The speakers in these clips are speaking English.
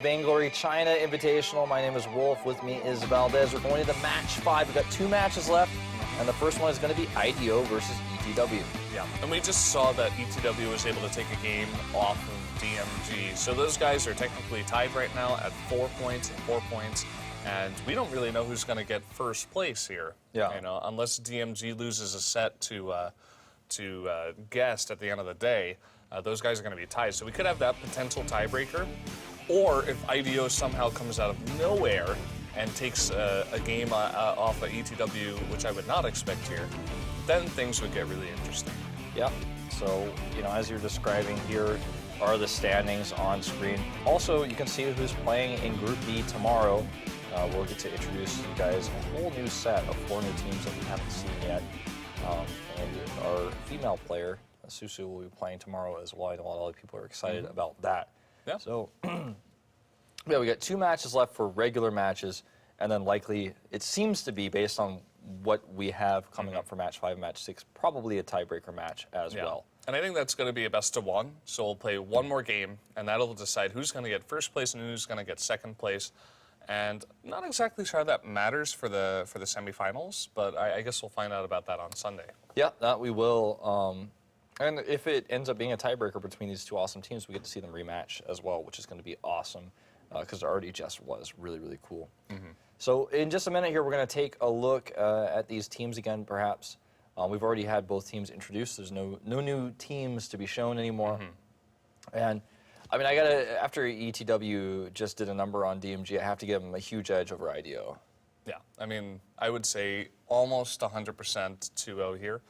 Vainglory China Invitational. My name is Wolf. With me is Valdez. We're going into match 5. We've got 2 matches left, and the first one is going to be IDO versus ETW. Yeah, and we just saw that ETW was able to take a game off of DMG. So those guys are technically tied right now at 4 points and 4 points, and we don't really know who's going to get first place here. Yeah. You know, unless DMG loses a set to Guest at the end of the day, those guys are going to be tied. So we could have that potential tiebreaker. Or if IDO somehow comes out of nowhere and takes a game off of ETW, which I would not expect here, then things would get really interesting. Yeah. So, you know, as you're describing here are the standings on screen. Also, you can see who's playing in Group B tomorrow. We'll get to introduce you guys a whole new set of 4 new teams that we haven't seen yet. And our female player, Susu, will be playing tomorrow as well. I know a lot of other people are excited about that. Yeah. So, yeah, we got 2 matches left for regular matches, and then likely, it seems to be, based on what we have coming up for match 5 and match 6, probably a tiebreaker match as well. And I think that's going to be a best of 1. So we'll play 1 more game, and that'll decide who's going to get first place and who's going to get second place. And not exactly sure how that matters for the semifinals, but I guess we'll find out about that on Sunday. Yeah, that we will. And if it ends up being a tiebreaker between these 2 awesome teams, we get to see them rematch as well, which is going to be awesome, because it already just was really, really cool. So in just a minute here, we're going to take a look at these teams again, perhaps. We've already had both teams introduced. There's no new teams to be shown anymore. And, I mean, I got to, after ETW just did a number on DMG, I have to give them a huge edge over IDO. Yeah, I mean, I would say almost 100% 2-0 here.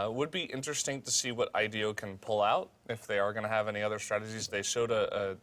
Would be interesting to see what IDO can pull out if they are going to have any other strategies. They showed a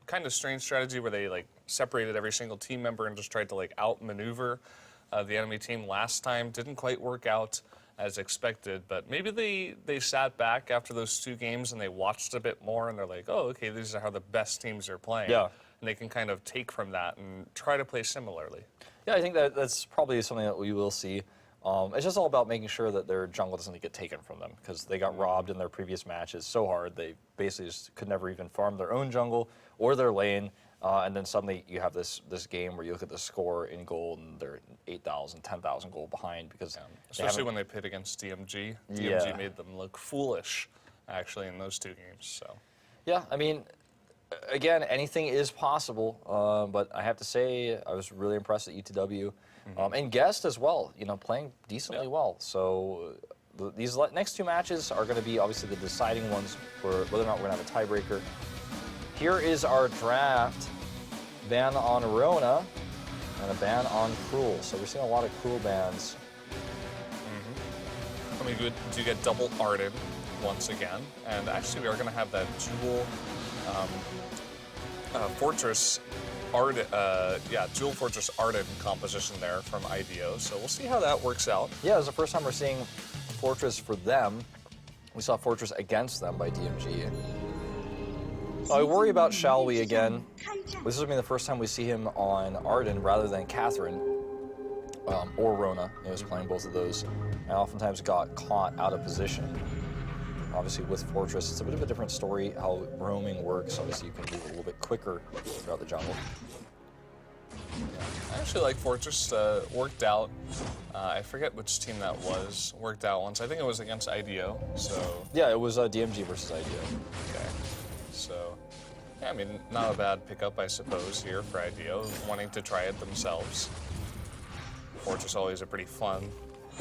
kind of strange strategy where they like separated every single team member and just tried to like outmaneuver the enemy team last time. Didn't quite work out as expected, but maybe they sat back after those 2 games and they watched a bit more and they're like, oh, okay, these are how the best teams are playing. Yeah. And they can kind of take from that and try to play similarly. Yeah, I think that's probably something that we will see. It's just all about making sure that their jungle doesn't get taken from them, because they got robbed in their previous matches so hard they basically just could never even farm their own jungle or their lane, and then suddenly you have this game where you look at the score in gold and they're 8,000, 10,000 gold behind because especially when they played against DMG. DMG made them look foolish actually in those 2 games. So yeah, I mean, again, anything is possible, but I have to say I was really impressed at ETW. And Guest as well, you know, playing decently well. So these next 2 matches are going to be obviously the deciding ones for whether or not we're going to have a tiebreaker. Here is our draft. Ban on Rona and a ban on Cruel. So we're seeing a lot of Cruel bans. I mean, do get double Arden once again. And actually we are going to have that dual Fortress Arden, Dual Fortress Arden composition there from IDO, so we'll see how that works out. Yeah, it was the first time we're seeing Fortress for them. We saw Fortress against them by DMG. I worry about Shall We again. This is going to be the first time we see him on Arden rather than Catherine or Rona. He was playing both of those and oftentimes got caught out of position. Obviously, with Fortress, it's a bit of a different story how roaming works. Obviously, you can move a little bit quicker throughout the jungle. I actually like Fortress. Worked out. I forget which team that was. Worked out once. I think it was against IDO. So yeah, it was DMG versus IDO. Okay. So, yeah, I mean, not a bad pickup, I suppose, here for IDO, wanting to try it themselves. Fortress always a pretty fun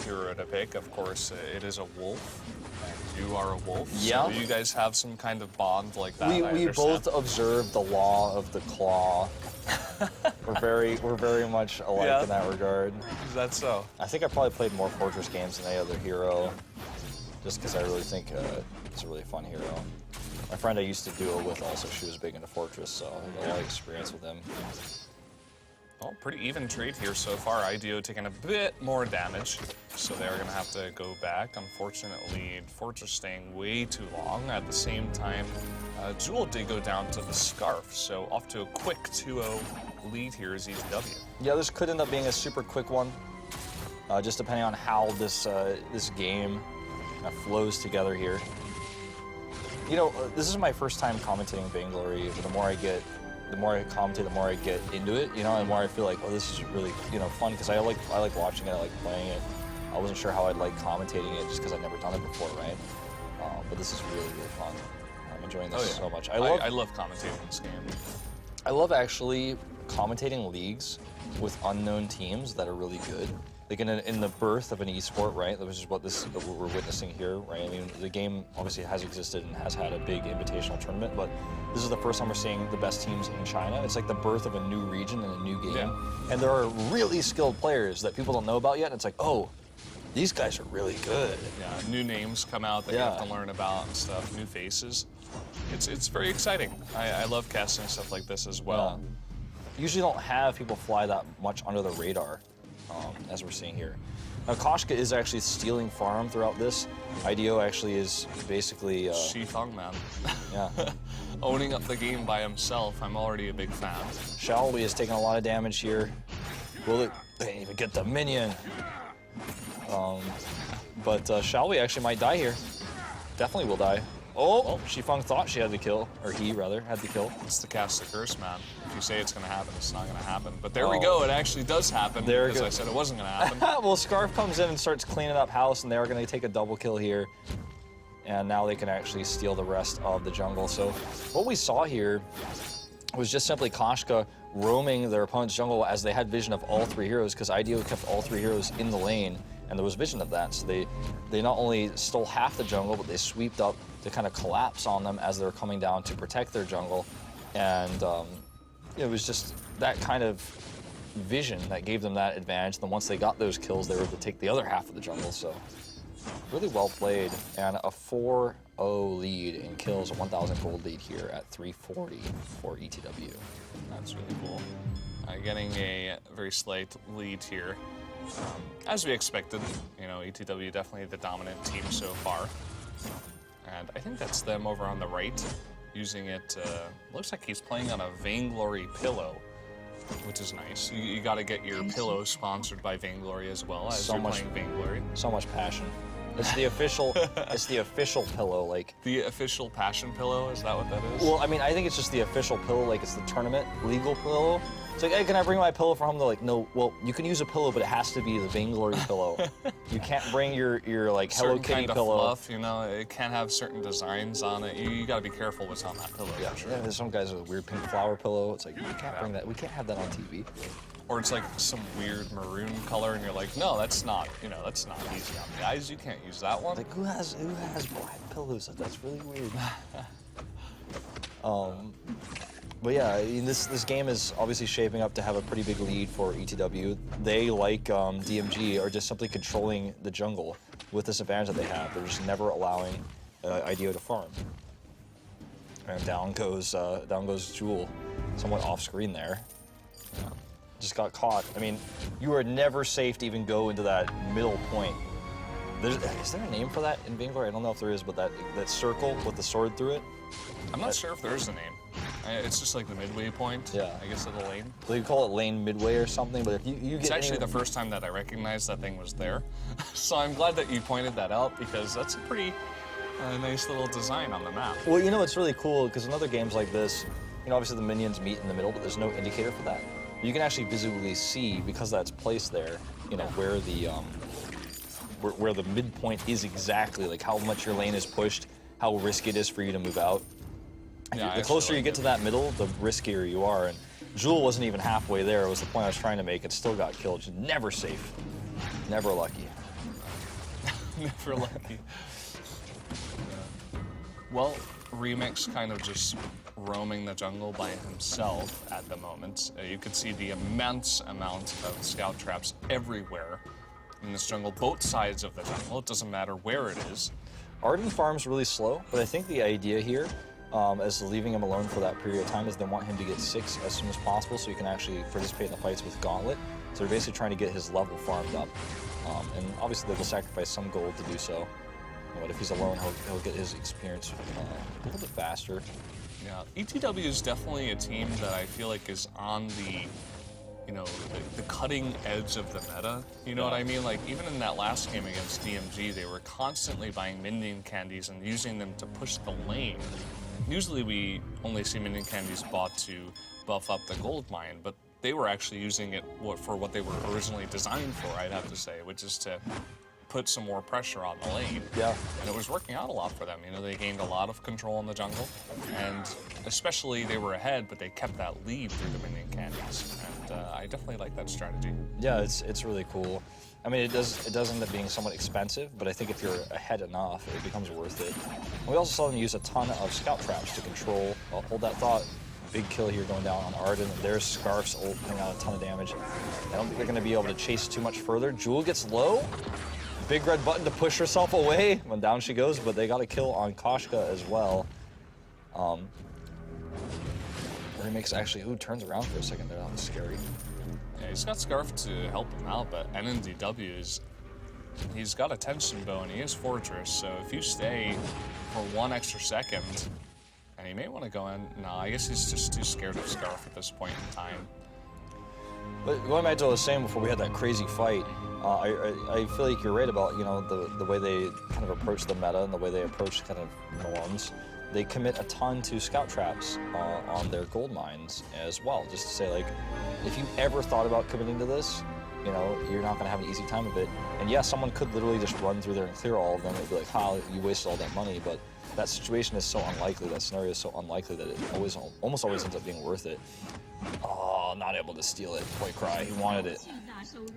hero to pick. Of course, it is a wolf. And you are a wolf. Yeah. So you guys have some kind of bond like that. We both observe the law of the claw. we're very much alike in that regard. Is that so? I think I probably played more Fortress games than any other hero, just because I really think it's a really fun hero. My friend I used to duo with also, she was big into Fortress, so I have a lot of experience with him. Well, pretty even trade here so far. IDO taking a bit more damage, so they're going to have to go back. Unfortunately, Fortress staying way too long. At the same time, Jewel did go down to the Scarf, so off to a quick 2-0 lead here is ETW. Yeah, this could end up being a super quick one, just depending on how this game flows together here. You know, this is my first time commentating Vainglory, but the more I get the more I commentate, the more I get into it, you know, and the more I feel like, oh, this is really, you know, fun because I like watching it, I like playing it. I wasn't sure how I'd like commentating it just because I've never done it before, right? But this is really, really fun. I'm enjoying this so much. I love commentating this game. I love actually commentating leagues with unknown teams that are really good. Like in the birth of an esport, right? Which is what we're witnessing here, right? I mean, the game obviously has existed and has had a big invitational tournament, but this is the first time we're seeing the best teams in China. It's like the birth of a new region and a new game. Yeah. And there are really skilled players that people don't know about yet, and it's like, oh, these guys are really good. Yeah, new names come out that you have to learn about and stuff, new faces. It's very exciting. I love casting stuff like this as well. Yeah. Usually don't have people fly that much under the radar, as we're seeing here. Now, Koshka is actually stealing farm throughout this. IDO actually is basically... Shifeng, man. Yeah. Owning up the game by himself, I'm already a big fan. Xiaoli is taking a lot of damage here. Will it... They didn't even get the minion. But Xiaoli actually might die here. Definitely will die. Oh, Shifeng thought she had the kill, or he rather had the kill. It's the cast the curse, man. If you say it's going to happen, it's not going to happen. But there we go. It actually does happen because I said it wasn't going to happen. Well, Scarf comes in and starts cleaning up house, and they are going to take a double kill here. And now they can actually steal the rest of the jungle. So what we saw here was just simply Koshka roaming their opponent's jungle as they had vision of all three heroes, because IDO kept all three heroes in the lane, and there was vision of that. So they not only stole half the jungle, but they sweeped up to kind of collapse on them as they were coming down to protect their jungle. And it was just that kind of vision that gave them that advantage. And then once they got those kills, they were able to take the other half of the jungle. So really well played, and a 4-0 lead in kills, a 1,000 gold lead here at 340 for ETW. That's really cool. Getting a very slight lead here. As we expected, you know, ETW definitely the dominant team so far. And I think that's them over on the right, using it, looks like he's playing on a Vainglory pillow, which is nice. You gotta get your pillow sponsored by Vainglory as well, as you're playing Vainglory. So much passion. It's the official, it's the official pillow, like. The official passion pillow, is that what that is? Well, I mean, I think it's just the official pillow, like it's the tournament legal pillow. It's like, hey, can I bring my pillow for home? They're like, no, well, you can use a pillow, but it has to be the Vainglory pillow. You can't bring your like Hello Kitty kind of pillow. Fluff, you know, it can't have certain designs on it. You gotta be careful what's on that pillow. Yeah, for sure. yeah, there's some guys with a weird pink flower pillow. It's like, we can't bring that. We can't have that on TV. Or it's like some weird maroon color, and you're like, no, that's not, you know, that's not easy on the eyes. You can't use that one. Like, who has black pillows? That's really weird. But yeah, I mean, this game is obviously shaping up to have a pretty big lead for ETW. They, like DMG, are just simply controlling the jungle with this advantage that they have. They're just never allowing IDO to farm. And down goes Jewel, somewhat off screen there. Just got caught. I mean, you are never safe to even go into that middle point. Is there a name for that in Vainglory? I don't know if there is, but that circle with the sword through it. I'm not sure if there is a name. It's just like the midway point, I guess, of the lane. So you call it lane midway or something, but if you get... It's actually the first time that I recognized that thing was there. So I'm glad that you pointed that out, because that's a pretty nice little design on the map. Well, you know, it's really cool, because in other games like this, you know, obviously the minions meet in the middle, but there's no indicator for that. You can actually visibly see, because that's placed there, you know, where the midpoint is exactly, like how much your lane is pushed, how risky it is for you to move out. Yeah, the closer you get to that middle, the riskier you are. And Jewel wasn't even halfway there. It was the point I was trying to make. It still got killed. Just never safe. Never lucky. Never lucky. Well, Remix kind of just roaming the jungle by himself at the moment. You could see the immense amount of scout traps everywhere in this jungle, both sides of the jungle. It doesn't matter where it is. Arden farms really slow, but I think the idea here as leaving him alone for that period of time is they want him to get 6 as soon as possible so he can actually participate in the fights with Gauntlet. So they're basically trying to get his level farmed up. And obviously they will sacrifice some gold to do so. But if he's alone, he'll get his experience a little bit faster. Yeah, ETW is definitely a team that I feel like is on the, you know, the cutting edge of the meta. You know what I mean? Like, even in that last game against DMG, they were constantly buying minion candies and using them to push the lane. Usually we only see minion candies bought to buff up the gold mine, but they were actually using it for what they were originally designed for, I'd have to say, which is to put some more pressure on the lane. Yeah. And it was working out a lot for them. You know, they gained a lot of control in the jungle, and especially they were ahead, but they kept that lead through the minion candies. And I definitely like that strategy. Yeah, it's really cool. I mean, it does end up being somewhat expensive, but I think if you're ahead enough, it becomes worth it. And we also saw them use a ton of scout traps to control. Well, hold that thought. Big kill here going down on Arden. There's Scarf's ult putting out a ton of damage. I don't think they're going to be able to chase too much further. Jewel gets low. Big red button to push herself away when down she goes, but they got a kill on Koshka as well. Remix actually, turns around for a second there. That was scary. Yeah, he's got Scarf to help him out, but NNDW he's got a tension bow and he is Fortress, so if you stay for 1 extra second, and he may want to go in, no, I guess he's just too scared of Scarf at this point in time. But going back to what I was saying before we had that crazy fight, I feel like you're right about, you know, the way they kind of approach the meta and the way they approach kind of norms. They commit a ton to scout traps on their gold mines as well, just to say, like, if you ever thought about committing to this, you know, you're not going to have an easy time of it. And yeah, someone could literally just run through there and clear all of them. It'd be like, ha, you wasted all that money. But that situation is so unlikely, that scenario is so unlikely that it almost always ends up being worth it. Oh, not able to steal it. Boy, cry. He wanted it.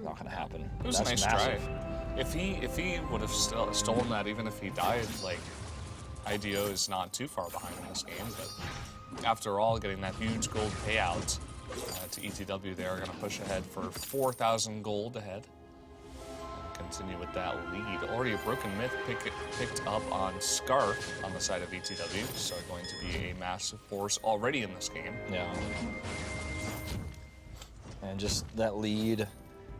Not going to happen. It was a nice try. If he would have stolen that, even if he died, like, IDO is not too far behind in this game, but after all, getting that huge gold payout to ETW, they are going to push ahead for 4,000 gold ahead. Continue with that lead. Already a Broken Myth picked up on Scarf on the side of ETW, so going to be a massive force already in this game. Yeah. And just that lead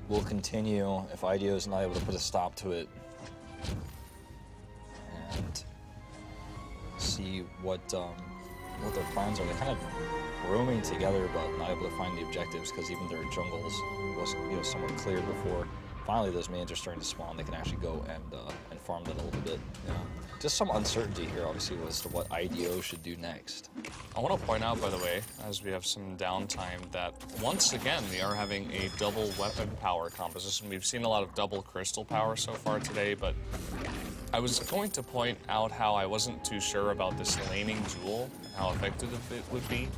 will continue if IDO is not able to put a stop to it. And see what their plans are. They're kind of roaming together, but not able to find the objectives because even their jungles was, you know, somewhat cleared before. Finally, those minions are starting to spawn. They can actually go and farm that a little bit. Yeah. Just some uncertainty here, obviously, as to what IDO should do next. I want to point out, by the way, as we have some downtime, that once again we are having a double weapon power composition. We've seen a lot of double crystal power so far today, but I was going to point out how I wasn't too sure about this laning Jewel and how effective it would be.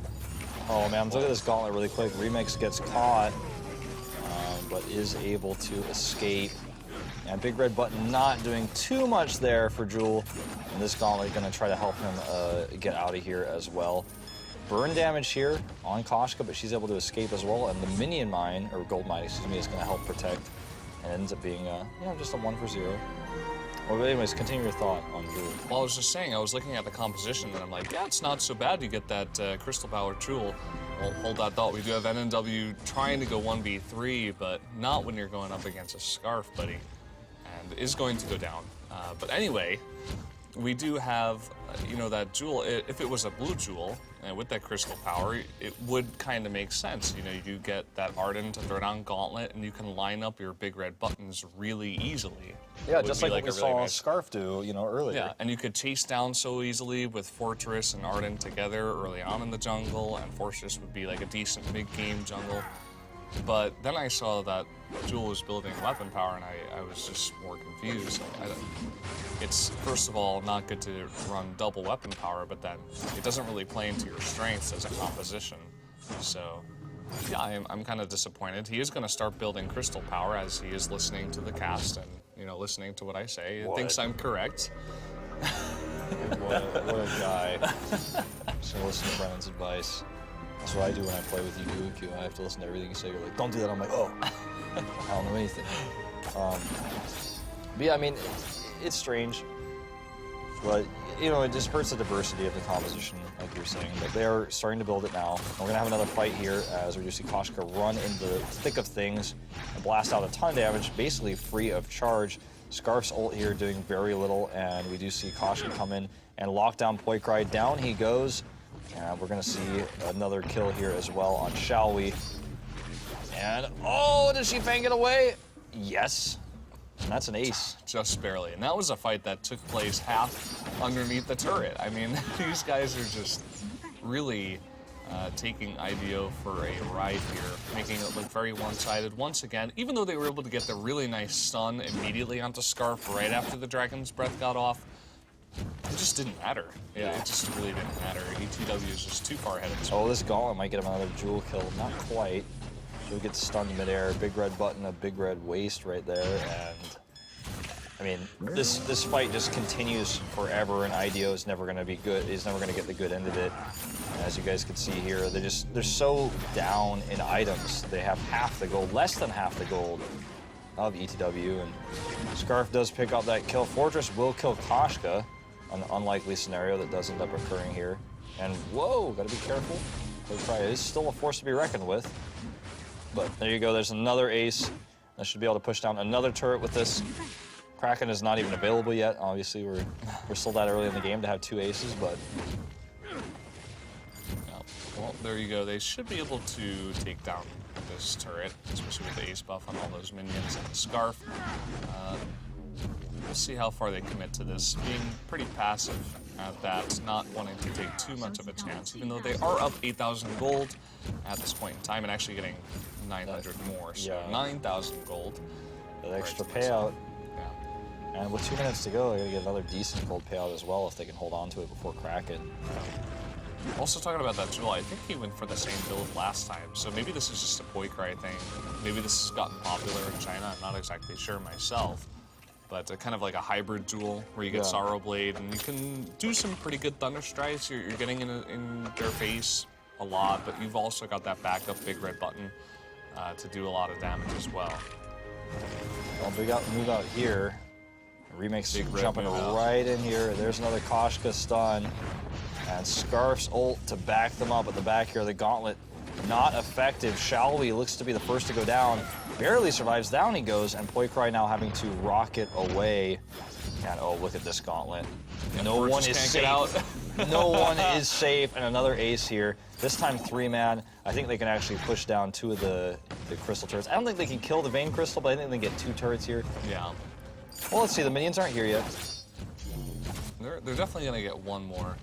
Oh man, look at this gauntlet really quick. Remix gets caught, but is able to escape. And Big Red Button not doing too much there for Jewel. And this gauntlet gonna try to help him get out of here as well. Burn damage here on Koshka, but she's able to escape as well. And the minion mine, or gold mine, excuse me, is gonna help protect. And it ends up being, you know, just a 1-for-0. Well, but anyways, continue your thought on Jewel. Well, I was just saying, I was looking at the composition, and I'm like, yeah, it's not so bad to get that crystal power Jewel. Well, hold that thought. We do have NNW trying to go 1v3, but not when you're going up against a Scarf, buddy. And is going to go down. But anyway, we do have, you know, that Jewel. If it was a blue Jewel, with that crystal power, it would kind of make sense. You know, you get that Arden to throw down Gauntlet, and you can line up your big red buttons really easily. Yeah, just like what we saw Scarf do, you know, earlier. Yeah, and you could chase down so easily with Fortress and Arden together early on in the jungle, and Fortress would be like a decent mid-game jungle. But then I saw that Jewel was building weapon power, and I was just more confused. It's, first of all, not good to run double weapon power, but then it doesn't really play into your strengths as a composition. So, yeah, I'm kind of disappointed. He is going to start building crystal power as he is listening to the cast and, you know, listening to what I say. He thinks I'm correct. What a guy. Just gonna listen to Brennan's advice. That's what I do when I play with you, UQ. I have to listen to everything you say. You're like, don't do that. I'm like, oh, I don't know anything. But yeah, I mean, it's strange. But, you know, it just hurts the diversity of the composition, like you were saying. But they are starting to build it now. We're going to have another fight here as we do see Koshka run into the thick of things and blast out a ton of damage, basically free of charge. Scarf's ult here doing very little, and we do see Koshka come in and lock down Poikrai. Down he goes. And we're going to see another kill here as well on Shall We. And, oh, does she fang it away? Yes. And that's an ace. Just barely. And that was a fight that took place half underneath the turret. I mean, these guys are just really taking IDO for a ride here, making it look very one-sided once again. Even though they were able to get the really nice stun immediately onto Scarf right after the Dragon's Breath got off, it just didn't matter. Yeah. It just really didn't matter. ETW is just too far ahead of this. Oh, this Gauntlet might get him another Jewel kill. Not quite. Jewel gets stunned midair. Big red button, a big red waist right there, and I mean, this fight just continues forever, and IDO is never going to be good. He's never going to get the good end of it. And as you guys can see here, they're so down in items. They have half the gold, less than half the gold of ETW, and Scarf does pick up that kill. Fortress will kill Koshka, an unlikely scenario that does end up occurring here. And whoa, gotta be careful. Poikrai is still a force to be reckoned with. But there you go, there's another ace. That should be able to push down another turret with this. Kraken is not even available yet. Obviously, we're still that early in the game to have 2 aces, but yeah, well, there you go. They should be able to take down this turret, especially with the ace buff on all those minions and the Scarf. We'll see how far they commit to this. Being pretty passive at that, not wanting to take too much of a chance, even though they are up 8,000 gold at this point in time and actually getting 900 more, so yeah. 9,000 gold. the extra payout. Yeah. And with 2 minutes to go, they're gonna get another decent gold payout as well if they can hold on to it before Kraken. Also talking about that Jewel, I think he went for the same build last time, so maybe this is just a Poikrai thing. Maybe this has gotten popular in China, I'm not exactly sure myself. But kind of like a hybrid Jewel where you get Sorrow Blade and you can do some pretty good Thunder Strikes. You're getting in their face a lot, but you've also got that backup big red button to do a lot of damage as well. Well, big out move out here. Remix Big red jumping move out. right in here. There's another Koshka stun. And Scarf's ult to back them up at the back here. The Gauntlet not effective. Shalwi looks to be the first to go down. Barely survives. Down he goes. And Poikrai now having to rocket away. And oh, look at this Gauntlet. No one is safe. No one is safe. And another ace here. This time 3-man. I think they can actually push down 2 of the crystal turrets. I don't think they can kill the Vein Crystal, but I think they can get 2 turrets here. Yeah. Well, let's see. The minions aren't here yet. They're definitely going to get 1 more.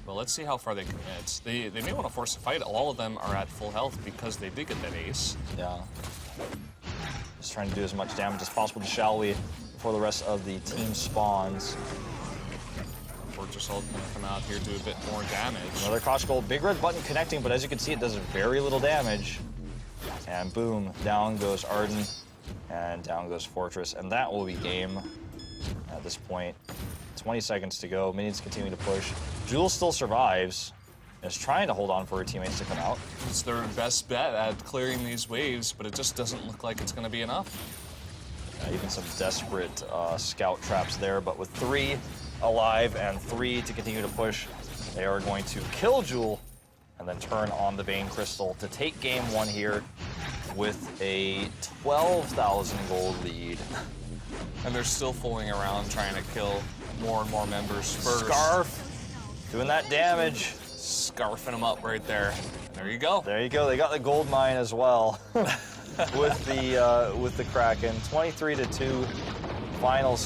But let's see how far they commit. They may want to force a fight. All of them are at full health because they did get that ace. Yeah. Just trying to do as much damage as possible to Shalwi before the rest of the team spawns. Fortress ult going to come out here, do a bit more damage. Another Kosh Gold. Big red button connecting, but as you can see, it does very little damage. And boom, down goes Arden, and down goes Fortress. And that will be game at this point. 20 seconds to go. Minions continuing to push. Jewel still survives and is trying to hold on for her teammates to come out. It's their best bet at clearing these waves, but it just doesn't look like it's going to be enough. Even some desperate scout traps there, but with 3 alive and 3 to continue to push, they are going to kill Jewel and then turn on the Vein Crystal to take game 1 here with a 12,000 gold lead. And they're still fooling around trying to kill more and more members first. Scarf doing that damage. Scarfing them up right there. There you go. There you go. They got the gold mine as well with the Kraken. 23-2 final.